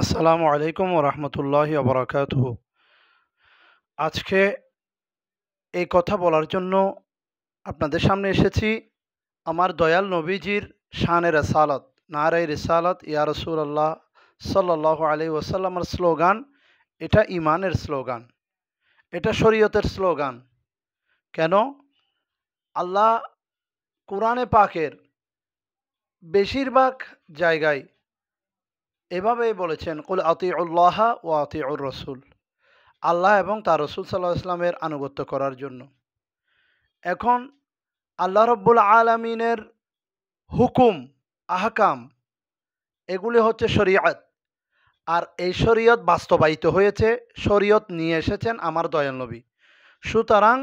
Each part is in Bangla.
আসসালামু আলাইকুম ওরহমতুল্লাহি ওবরাকাতুহু। আজকে এই কথা বলার জন্য আপনাদের সামনে এসেছি। আমার দয়াল নবীজির শানে রেসালত, নারে রিসালত ইয়া রাসূলুল্লাহ সাল্লাল্লাহু আলাইহি ওয়াসাল্লামের স্লোগান। এটা ইমানের স্লোগান, এটা শরীয়তের স্লোগান। কেন? আল্লাহ কোরআনে পাকের বেশিরভাগ জায়গায় এভাবেই বলেছেন, কুল আতিউল্লাহ ওয়া আতিউর রসুল। আল্লাহ এবং তার রসুল সাল্লাল্লাহু আলাইহি ওয়াসাল্লামের আনুগত্য করার জন্য। এখন আল্লাহ রব্বুল আলামিনের হুকুম, আহকাম, এগুলি হচ্ছে শরীয়ত। আর এই শরীয়ত বাস্তবায়িত হয়েছে, শরীয়ত নিয়ে এসেছেন আমার দয়াল নবী। সুতরাং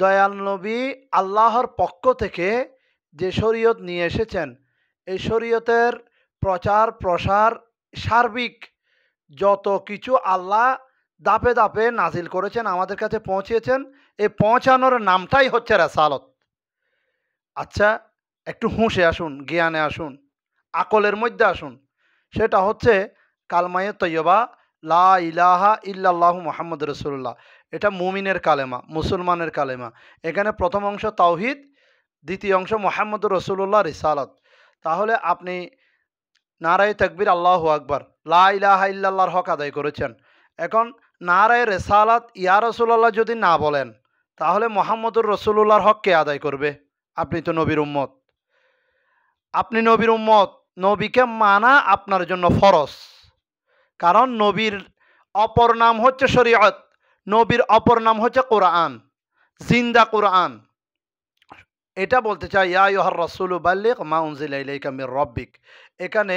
দয়াল নবী আল্লাহর পক্ষ থেকে যে শরীয়ত নিয়ে এসেছেন, এই শরীয়তের প্রচার প্রসার সার্বিক যত কিছু আল্লাহ ধাপে ধাপে নাজিল করেছেন, আমাদের কাছে পৌঁছিয়েছেন, এই পৌঁছানোর নামটাই হচ্ছে রেসালত। আচ্ছা, একটু হুঁশে আসুন, জ্ঞানে আসুন, আকলের মধ্যে আসুন। সেটা হচ্ছে কালমায়ে তৈয়বা, লা ইলাহা ইল্লাল্লাহু মুহাম্মদ রসুল্লাহ। এটা মুমিনের কালেমা, মুসলমানের কালেমা। এখানে প্রথম অংশ তাওহিদ, দ্বিতীয় অংশ মুহাম্মদ রসুল্লাহ রিসালাত। তাহলে আপনি নারায়ে তাকবীর আল্লাহু আকবার, লা ইলাহা ইল্লাল্লাহর হক আদায় করেছেন। এখন নারায়ে রেসালাত ইয়া রাসূলুল্লাহ যদি না বলেন, তাহলে মুহাম্মদুর রসুল্লাহর হক কে আদায় করবে? আপনি তো নবীর উম্মত। আপনি নবীর উম্মত, নবীকে মানা আপনার জন্য ফরজ। কারণ নবীর অপর নাম হচ্ছে শরীয়ত, নবীর অপর নাম হচ্ছে কোরআন, জিন্দা কোরআন। এটা বলতে চাই, ইয়া আইয়ুহার রাসূলু বাল্লিগ মা উনজিলা ইলাইকা মির রাব্বিক। এখানে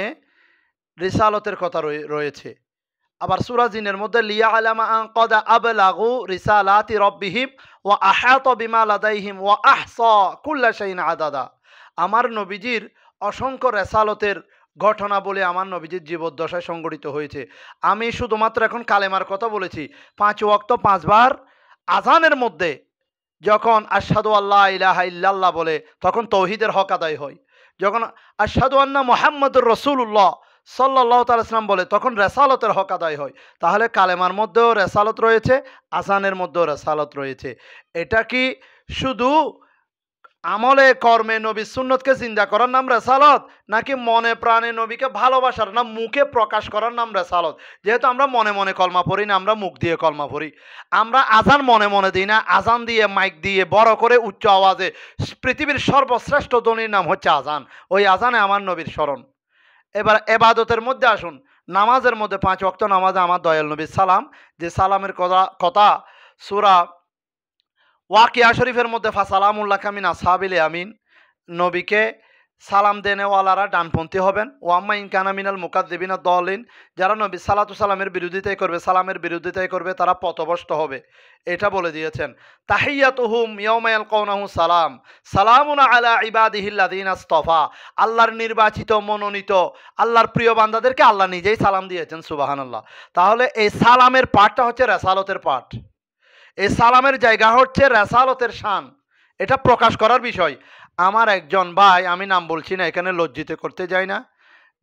রিসালতের কথা রয়েছে। আবার সূরা জিনের মধ্যে লিয়ালামা আন ক্বাদ আবলাগু রিসালাতি রাব্বিহিম ওয়া আহাতা বিমা লাদাইহিম ওয়া আহসা কুল্লা শাইইন আদাদা। আমার নবীজির অসংখ্য রেসালতের ঘটনা বলে আমার নবীজির জীবদ্দশায় সংগঠিত হয়েছে। আমি শুধুমাত্র এখন কালেমার কথা বলেছি। ৫ ওয়াক্ত ৫ বার আযানের মধ্যে যখন আশহাদু আল্লা ইলাহা ইল্লাল্লাহ বলে, তখন তৌহিদের হক আদায় হয়। যখন আশহাদু আন্না মুহাম্মাদুর রাসূলুল্লাহ সাল্লাল্লাহু তাআলা সাল্লাম বলে, তখন রেসালতের হক আদায় হয়। তাহলে কালেমার মধ্যেও রেসালত রয়েছে, আযানের মধ্যেও রেসালত রয়েছে। এটা কি শুধু আমলে কর্মে নবীর সুন্নতকে জিন্দা করার নাম রেসালত, নাকি মনে প্রাণে নবীকে ভালোবাসার নাম, মুখে প্রকাশ করার নাম রেসালত? যেহেতু আমরা মনে মনে কলমা পড়ি না, আমরা মুখ দিয়ে কলমা পড়ি। আমরা আজান মনে মনে দিই না, আজান দিয়ে মাইক দিয়ে বড় করে উচ্চ আওয়াজে পৃথিবীর সর্বশ্রেষ্ঠ ধ্বনির নাম হচ্ছে আজান। ওই আজানে আমার নবীর স্মরণ। এবার এবাদতের মধ্যে আসুন, নামাজের মধ্যে ৫ ওয়াক্ত নামাজে আমার দয়াল নবীর সালাম, যে সালামের কথা সূরা ওয়াকিয়া শরীফের মধ্যে ফাসালামুল্লাকা মিন আসহাবিল ইয়ামিন। নবীকে সালাম দেনেওয়ালারা ডানপন্থী হবেন। ওয়াম্মা ইন কানা মিনাল মুকাদ্দিবিনা দলিন, যারা নবী সালাতু সালামের বিরোধিতাই করবে, সালামের বিরোধিতাই করবে, তারা পথভ্রষ্ট হবে। এটা বলে দিয়েছেন। তাহিয়াতুহুম ইয়াওমা ইয়ালকাউনাহু সালাম, সালামুন আলা ইবাদিহিল্লাযিনা ইসতাফা। আল্লাহর নির্বাচিত, মনোনীত, আল্লাহর প্রিয় বান্দাদেরকে আল্লাহ নিজেই সালাম দিয়েছেন। সুবহানাল্লাহ। তাহলে এই সালামের পাঠটা হচ্ছে রেসালতের পাঠ। এই সালামের জায়গা হচ্ছে রেসালতের শান, এটা প্রকাশ করার বিষয়। আমার একজন ভাই, আমি নাম বলছি না, এখানে লজ্জিত করতে যাই না,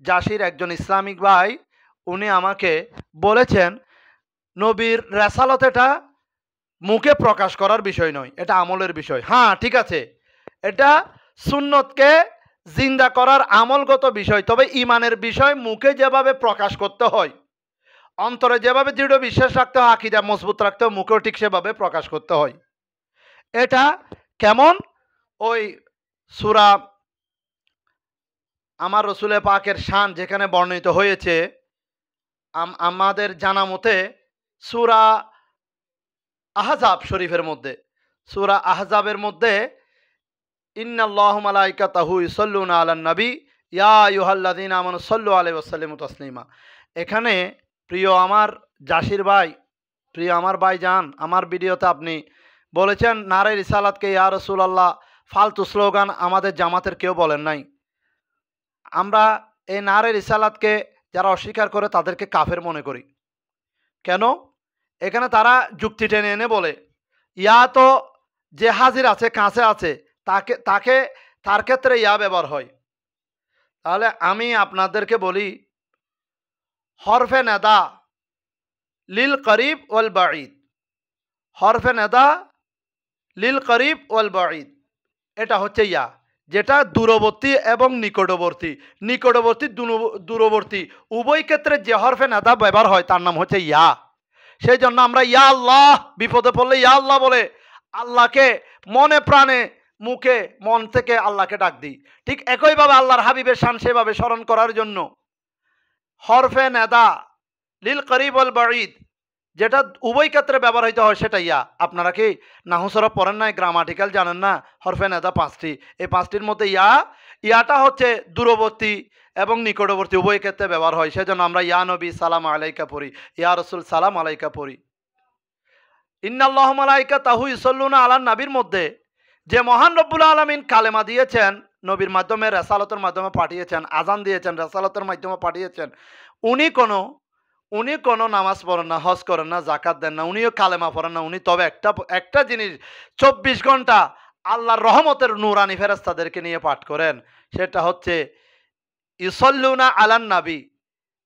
জাসির একজন ইসলামিক ভাই, উনি আমাকে বলেছেন নবীর রেসালত এটা মুখে প্রকাশ করার বিষয় নয়, এটা আমলের বিষয়। হ্যাঁ, ঠিক আছে, এটা সুন্নতকে জিন্দা করার আমলগত বিষয়। তবে ইমানের বিষয় মুখে যেভাবে প্রকাশ করতে হয়, অন্তরে যেভাবে দৃঢ় বিশ্বাস রাখতে হয়, আকীদা মজবুত রাখতে হয়, মুখেও ঠিক সেভাবে প্রকাশ করতে হয়। এটা কেমন? ওই সূরা আমার রসুলে পাকের শান যেখানে বর্ণিত হয়েছে, আমাদের জানা মতে সূরা আহজাব শরীফের মধ্যে, সূরা আহজাবের মধ্যে ইন্নাল্লাহু মালাইকাতাহু ইউসাল্লুনা আলান নবী ইয়া আইয়ুহাল্লাযীনা আমানু সাল্লু আলাইহি ওয়া সাল্লিমু তাসলিমা। এখানে প্রিয় আমার জাসির ভাই, প্রিয় আমার ভাইজান, আমার ভিডিওতে আপনি বলেছেন নারে রিসালাতকে ইয়া রাসূলুল্লাহ ফালতু স্লোগান আমাদের জামাতের কেউ বলেন নাই। আমরা এই নারে রিসালাতকে যারা অস্বীকার করে তাদেরকে কাফের মনে করি। কেন? এখানে তারা যুক্তি টেনে এনে বলে, ইয়া তো যে হাজির আছে, কাছে আছে, তাকে তাকে তার ক্ষেত্রে ইয়া ব্যবহার হয়। তাহলে আমি আপনাদেরকে বলি, হরফে নেদা লিল করিব ওয়াল বাঈদ, হরফে নেদা লিল করিব ওয়াল বাঈদ, এটা হচ্ছে ইয়া, যেটা দূরবর্তী এবং নিকটবর্তী, নিকটবর্তী দূরবর্তী উভয় ক্ষেত্রে যে হরফে নেদা ব্যবহার হয় তার নাম হচ্ছে ইয়া। সেই জন্য আমরা ইয়া আল্লাহ, বিপদে পড়লে ইয়া আল্লাহ বলে আল্লাহকে মনে প্রাণে মুখে মন থেকে আল্লাহকে ডাক দিই। ঠিক একইভাবে আল্লাহর হাবিবের শান সেভাবে স্মরণ করার জন্য হরফে নেদা লিল করিব ওয়াল বাঈদ যেটা উভয় ক্ষেত্রে ব্যবহৃত হয় সেটা ইয়া। আপনারা কি নাহু সরফ পড়েন নাই, গ্রামাটিক্যাল জানেন না? হরফে নেদা পাঁচটি, এই পাঁচটির মধ্যে ইয়াটা হচ্ছে দূরবর্তী এবং নিকটবর্তী উভয় ক্ষেত্রে ব্যবহার হয়। সেজন্য আমরা ইয়া নবী সালাম আলাইকা পড়ি, ইয়া রসুল সালাম আলাইকা পড়ি। ইন্নাল্লাহু মালাইকাতাহু ইউসাল্লুনা আলান নবীর মধ্যে যে মহান রব্বুল আলামিন কালেমা দিয়েছেন, নবীর মাধ্যমে রেসালতের মাধ্যমে পাঠিয়েছেন, আজান দিয়েছেন, রেসালতের মাধ্যমে পাঠিয়েছেন, উনি কোনো নামাজ পড়েন না, হজ করেন না, জাকাত দেন না, উনিও কালেমা পড়েন না। উনি তবে একটা জিনিস 24 ঘন্টা আল্লাহর রহমতের নূরানি ফেরেশতাদেরকে নিয়ে পাঠ করেন, সেটা হচ্ছে ইউসাল্লুনা আলান নবী,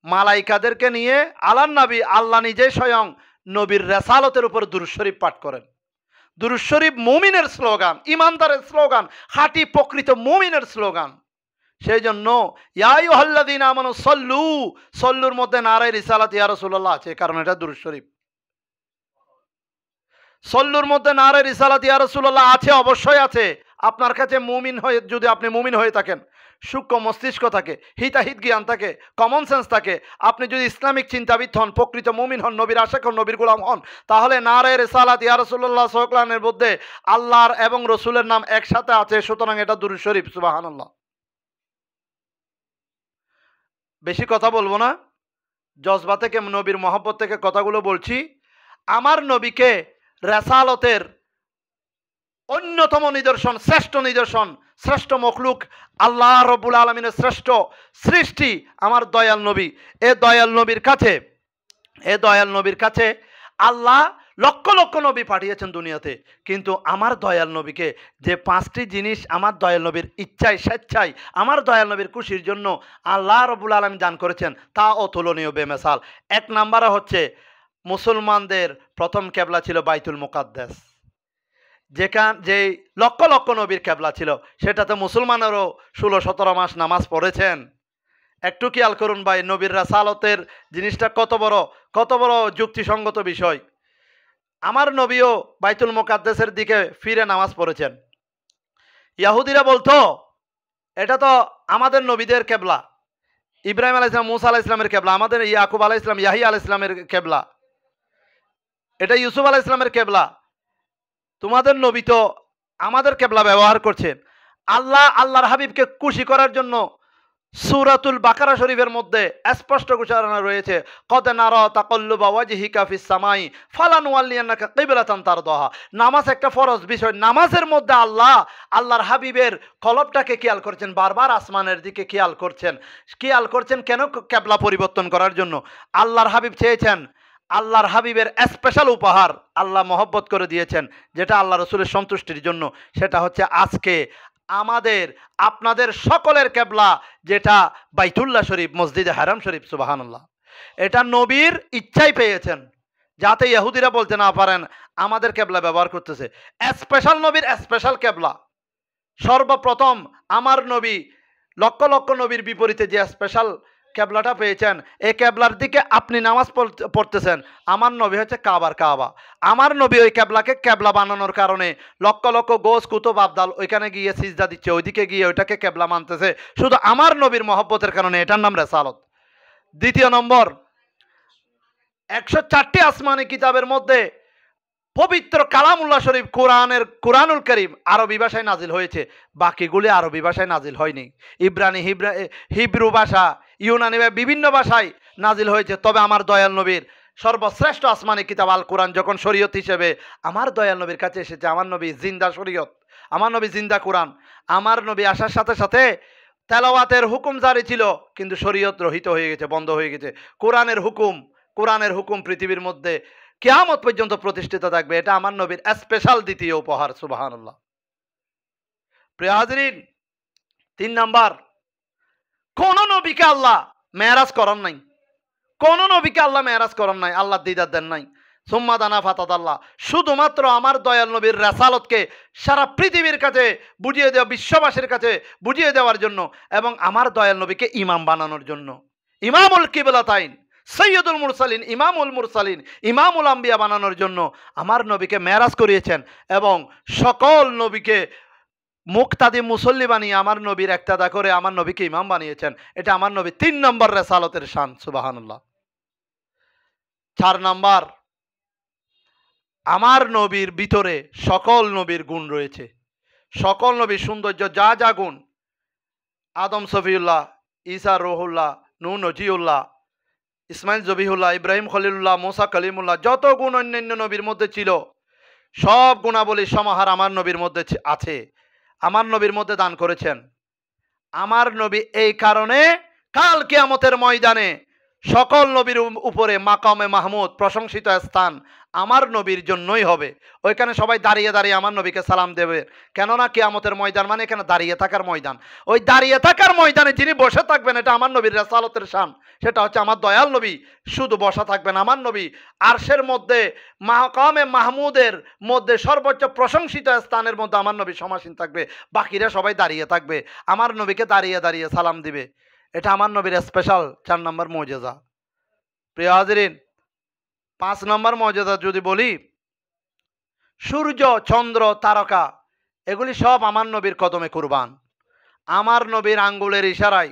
মালাইকাদেরকে নিয়ে আলান নবী, আল্লাহ নিজে স্বয়ং নবীর রেসালতের উপর দুরূদ শরীফ পাঠ করেন। দুরূদ শরীফ মুমিনের স্লোগান, ইমানদারের স্লোগান, খাঁটি প্রকৃত মুমিনের স্লোগান। সেই জন্য ইয়া আইয়ুহাল্লাযীনা আমানু সল্লু, সল্লুর মধ্যে নারায়ে রিসালাত ইয়া রাসূলুল্লাহ আছে, কারণ এটা দুরূদ শরীফ। সল্লুর মধ্যে নারায়ে রিসালাত ইয়া রাসূলুল্লাহ আছে, অবশ্যই আছে। আপনার কাছে মুমিন হয়ে, যদি আপনি মুমিন হয়ে থাকেন, সূক্ষ্ম মস্তিষ্ক থাকে, হিতাহিত জ্ঞান থাকে, কমন সেন্স থাকে, আপনি যদি ইসলামিক চিন্তাবিদ হন, প্রকৃত মুমিন হন, নবীর আশিক হন, নবীর গোলাম হন, তাহলে নারায়ে রিসালাত ইয়া রাসূলুল্লাহ সাল্লাল্লাহু মধ্যে আল্লাহর এবং রসুলের নাম একসাথে আছে, সুতরাং এটা দুরূদ শরীফ। সুবহানাল্লাহ। বেশি কথা বলবো না, জজবা থেকে, নবীর মহব্বত থেকে কথাগুলো বলছি। আমার নবীকে রেসালতের অন্যতম নিদর্শন, শ্রেষ্ঠ নিদর্শন, শ্রেষ্ঠ মখলুক, আল্লাহ রব্বুল আলামিনের শ্রেষ্ঠ সৃষ্টি আমার দয়াল নবী। এ দয়াল নবীর কাছে আল্লাহ লক্ষ লক্ষ নবী পাঠিয়েছেন দুনিয়াতে, কিন্তু আমার দয়াল নবীকে যে পাঁচটি জিনিস আমার দয়াল নবীর ইচ্ছায়, স্বেচ্ছায়, আমার দয়াল নবীর খুশির জন্য আল্লাহ রব্বুল আলামিন দান করেছেন, তা অতুলনীয়, বেমেসাল। এক নাম্বারে হচ্ছে মুসলমানদের প্রথম কেবলা ছিল বাইতুল মুকাদ্দাস, যেই লক্ষ লক্ষ নবীর কেবলা ছিল, সেটাতে মুসলমানেরও 16-17 মাস নামাজ পড়েছেন। একটু খেয়াল করুন ভাই, নবীর রাসালতের জিনিসটা কত বড় যুক্তিসঙ্গত বিষয়। আমার নবীও বাইতুল মুকাদ্দাসের দিকে ফিরে নামাজ পড়েছেন। ইহুদিরা বলতো এটা তো আমাদের নবীদের কেবলা, ইব্রাহিম আলাইহিস সালাম, মুসা আলাইহিস সালামের কেবলা, আমাদের ইয়াকুব আলাইহিস সালাম, ইয়াহিয়া আলাইহিস সালামের কেবলা, এটা ইউসুফ আলাইহিস সালামের কেবলা, তোমাদের নবী তো আমাদের কেবলা ব্যবহার করছেন। আল্লাহর হাবিবকে খুশি করার জন্য সূরাতুল বাকারা শরীফের মধ্যে স্পষ্ট ঘোষণা রয়েছে, কদ নারা তাকাল্লুবা ওয়াজহিকা ফিস সামাই ফালানুওয়াল্লিয়ান্নাকা কিবলাতান তারদাহা। নামাজ একটা ফরজ বিষয়, নামাজের মধ্যে আল্লাহর হাবিবের কলবটাকে খেয়াল করছেন, বারবার আসমানের দিকে খেয়াল করছেন কেন? কেবলা পরিবর্তন করার জন্য। আল্লাহর হাবিব চেয়েছেন, আল্লাহর হাবিবের স্পেশাল উপহার আল্লাহ মহব্বত করে দিয়েছেন, যেটা আল্লাহ রসুলের সন্তুষ্টির জন্য, সেটা হচ্ছে আজকে আপনাদের সকলের কেবলা, যেটা বাইতুল্লাহ শরীফ, মসজিদে হারাম শরীফ। সুবহানাল্লাহ। এটা নবীর ইচ্ছাই পেয়েছেন, যাতে ইহুদিরা বলতে না পারেন আমাদের কেবলা ব্যবহার করতেছে। স্পেশাল নবীর স্পেশাল কেবলা। সর্বপ্রথম আমার নবী লক্ষ লক্ষ নবীর বিপরীতে যে স্পেশাল কেবলাটা পেয়েছেন, এই কেবলার দিকে আপনি নামাজ পড়তেছেন, আমার নবী হচ্ছে কাবা। আমার নবী ওই কেবলাকে কেবলা বানানোর কারণে লক্ষ লক্ষ গোস কুতুব আবদাল ওইখানে গিয়ে সিজদা দিচ্ছে, ওইদিকে গিয়ে ওইটাকে কেবলা মানতেছে, শুধু আমার নবীর মহব্বতের কারণে। এটার নাম রেসালত। দ্বিতীয় নম্বর, 104টি আসমানি কিতাবের মধ্যে পবিত্র কালামুল্লাহ শরীফ, কোরআনুল করিম আরবি ভাষায় নাজিল হয়েছে, বাকিগুলি আরবি ভাষায় নাজিল হয়নি। ইব্রানি, হিব্রু ভাষা, ইউনানি, বিভিন্ন ভাষায় নাজিল হয়েছে। তবে আমার দয়াল নবীর সর্বশ্রেষ্ঠ আসমানি কিতাব আল কোরআন যখন শরীয়ত হিসেবে আমার দয়াল নবীর কাছে এসেছে, আমার নবী জিন্দা শরীয়ত, আমার নবী জিন্দা কোরআন। আমার নবী আসার সাথে সাথে তেলাওয়াতের হুকুম জারি ছিল, কিন্তু শরীয়ত রহিত হয়ে গেছে, বন্ধ হয়ে গেছে। কোরআনের হুকুম পৃথিবীর মধ্যে কিয়ামত পর্যন্ত প্রতিষ্ঠিত থাকবে। এটা আমার নবীর স্পেশাল দ্বিতীয় উপহার। সুবহানাল্লাহ। প্রিয় হাজরিন, 3 নাম্বার, কোন নবীকে আল্লাহ মেরাজ করান নাই, কোন নবীকে আল্লাহ মেরাজ করান নাই, আল্লাহ দিদার দেন নাই। সুম্মা দানা ফাতাদাল্লাহ, শুধুমাত্র আমার দয়াল নবীর রাসালতকে সারা পৃথিবীর কাছে বুঝিয়ে দেওয়া, বিশ্ববাসীর কাছে বুঝিয়ে দেওয়ার জন্য, এবং আমার দয়াল নবীকে ইমাম বানানোর জন্য, ইমামুল কিবলাতাইন সৈয়দুল মুরসালিন, ইমামুল মুরসালিন, ইমামুল আম্বিয়া বানানোর জন্য আমার নবীকে মেরাজ করিয়েছেন, এবং সকল নবীকে মুক্তাদি মুসল্লি বানিয়ে আমার নবীর একতাদা করে আমার নবীকে ইমাম বানিয়েছেন। এটা আমার নবী 3 নম্বর রেসালতের শান। সুবহানাল্লাহ। 4 নম্বর, আমার নবীর ভিতরে সকল নবীর গুণ রয়েছে, সকল নবীর সৌন্দর্য, যা যা গুণ, আদম সফিউল্লাহ, ঈসা রুহুল্লাহ, নূহ নজিউল্লাহ, ইসমাইল জবিহুল্লাহ, ইব্রাহিম খলিলুল্লাহ, মুসা কলিমুল্লাহ, যত গুণ অন্যান্য নবীর মধ্যে ছিল, সব গুণাবলী সমাহার আমার নবীর মধ্যে আছে, আমার নবীর মধ্যে দান করেছেন। আমার নবী এই কারণে কাল কিয়ামতের ময়দানে সকল নবীর উপরে মাকামে মাহমুদ, প্রশংসিত স্থান আমার নবীর জন্যই হবে। ওইখানে সবাই দাঁড়িয়ে দাঁড়িয়ে আমার নবীকে সালাম দেবে, কেননা কিয়ামতের ময়দান মানে এখানে দাঁড়িয়ে থাকার ময়দান। ওই দাঁড়িয়ে থাকার ময়দানে যিনি বসে থাকবেন, এটা আমার নবীর রাসালতের শান, সেটা হচ্ছে আমার দয়াল নবী। শুধু বসা থাকবেন আমার নবী, আরশের মধ্যে মাকামে মাহমুদের মধ্যে সর্বোচ্চ প্রশংসিত স্থানের মধ্যে আমার নবী সমাসীন থাকবে, বাকিরা সবাই দাঁড়িয়ে থাকবে, আমার নবীকে দাঁড়িয়ে দাঁড়িয়ে সালাম দিবে। এটা আমার নবীর স্পেশাল 4 নম্বর মর্যাদা। প্রিয় হাজিরিন, 5 নম্বর মর্যাদা যদি বলি, সূর্য, চন্দ্র, তারকা এগুলি সব আমার নবীর কদমে কুরবান। আমার নবীর আঙ্গুলের ইশারায়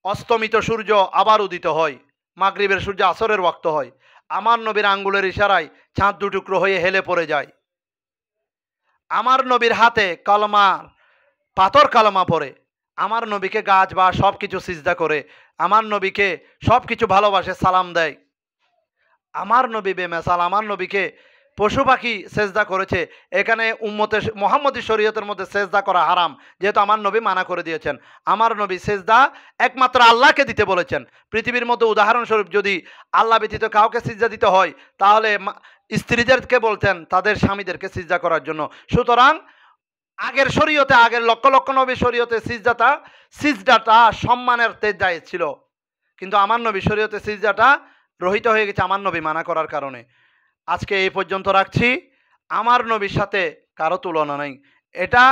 অস্তমিত সূর্য আবার উদিত হয়, মাগরিবের সূর্য আসরের ওয়াক্ত হয়, আমার নবীর আঙ্গুলের ইশারায় চাঁদ দুটুকরো হয়ে হেলে পড়ে যায়। আমার নবীর হাতে কলমা, পাথর কালমা পড়ে, আমার নবীকে গাছ বা সব কিছু সিজদা করে, আমার নবীকে সব কিছু ভালোবাসে, সালাম দেয়। আমার নবী বেমেসাল, আমার নবীকে পশু পাখি সেজদা করেছে। এখানে উম্মতের মুহাম্মদী শরীয়তের মধ্যে সেজদা করা হারাম, যেহেতু আমার নবী মানা করে দিয়েছেন। আমার নবী সেজদা একমাত্র আল্লাহকে দিতে বলেছেন। পৃথিবীর মধ্যে উদাহরণস্বরূপ যদি আল্লাহ ব্যতীত কাউকে সিজদা দিতে হয়, তাহলে স্ত্রীদেরকে বলতেন তাদের স্বামীদেরকে সিজদা করার জন্য। সুতরাং আগের শরীয়তে, আগের লক্ষ লক্ষ নবী শরীয়তে সিজদাটা সম্মানের তেজায় ছিল, কিন্তু আমার নবী শরীয়তে সিজদাটা রহিত হয়ে গেছে আমার নবী মানা করার কারণে। আজকে এই পর্যন্ত রাখছি। আমার নবীর সাথে কারো তুলনা নেই, এটা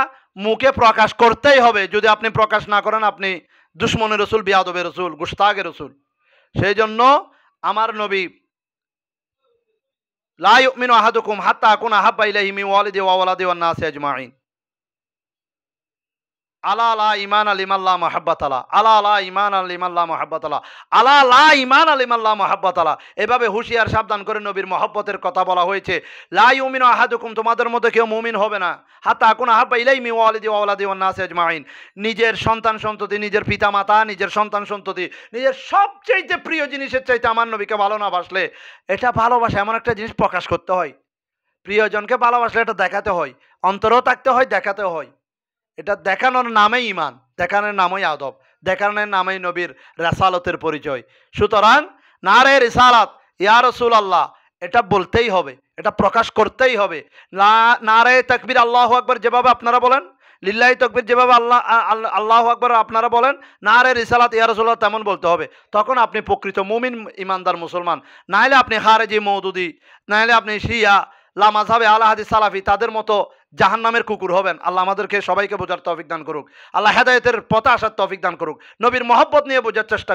মুখে প্রকাশ করতেই হবে। যদি আপনি প্রকাশ না করেন, আপনি দুশ্মনের রসুল, বিয়াদবের রসুল, গুস্তাগের রসুল। সেই জন্য আমার নবী, লা ইউমিনু আহাদুকুম হাত্তা আকুনা আহাব্বা ইলাইহি মিন ওয়ালিদি ওয়া ওয়ালাদি ওয়ান নাসি আজমাইন। আলা লা ঈমান লিমাল্লাহ মুহাব্বাতালা, আলা লা ঈমান লিমাল্লাহ মুহাব্বাতালা, আলা লা ঈমান লিমাল্লাহ মুহাব্বাতালা। এভাবে হুঁশিয়ার সাবধান করে নবীর মহব্বতের কথা বলা হয়েছে। লা ইউমিনু আহাদুকুম, তোমাদের মধ্যে কেউ মুমিন হবে না, হাত্তা আকুনা আহাব্বা ইলাইহি মিন ওয়ালিদি ওয়া ওয়ালাদি ওয়ান নাসি আজমাইন। নিজের সন্তান সন্ততি, নিজের পিতা মাতা, নিজের সন্তান সন্ততি, নিজের সবচেয়ে প্রিয় জিনিসের চাইতে আমার নবীকে ভালো না বাসলে, এটা ভালোবাসা এমন একটা জিনিস প্রকাশ করতে হয়। প্রিয়জনকে ভালোবাসলে এটা দেখাতে হয়, অন্তরেও থাকতে হয়, দেখাতে হয়। এটা দেখানোর নামেই ইমান, দেখানোর নামই আদব, দেখানোর নামই নবীর রাসালতের পরিচয়। সুতরাং নারে রিসালাত ইয়া রাসূলুল্লাহ, এটা বলতেই হবে, এটা প্রকাশ করতেই হবে। নারে তাকবীর আল্লাহু আকবার যেভাবে আপনারা বলেন, লিল্লাহি তাকবীর যেভাবে আল্লাহু আকবার আপনারা বলেন, নারে রিসালাত ইয়া রাসূলুল্লাহ তেমন বলতে হবে। তখন আপনি প্রকৃত মুমিন, ইমানদার মুসলমান। নাহলে আপনি খারেজি, মওদুদি, নাহলে আপনি শিয়া, লা মাযহাবে আলা হাদিস সালাফি, তাদের মতো জাহান্নামের কুকুর হবেন। আল্লাহ আমাদেরকে সবাইকে বোঝার তৌফিক দান করুক। আল্লাহ হেদায়েতের পথে আসার তৌফিক দান করুক। নবীর মহব্বত নিয়ে বোঝার চেষ্টা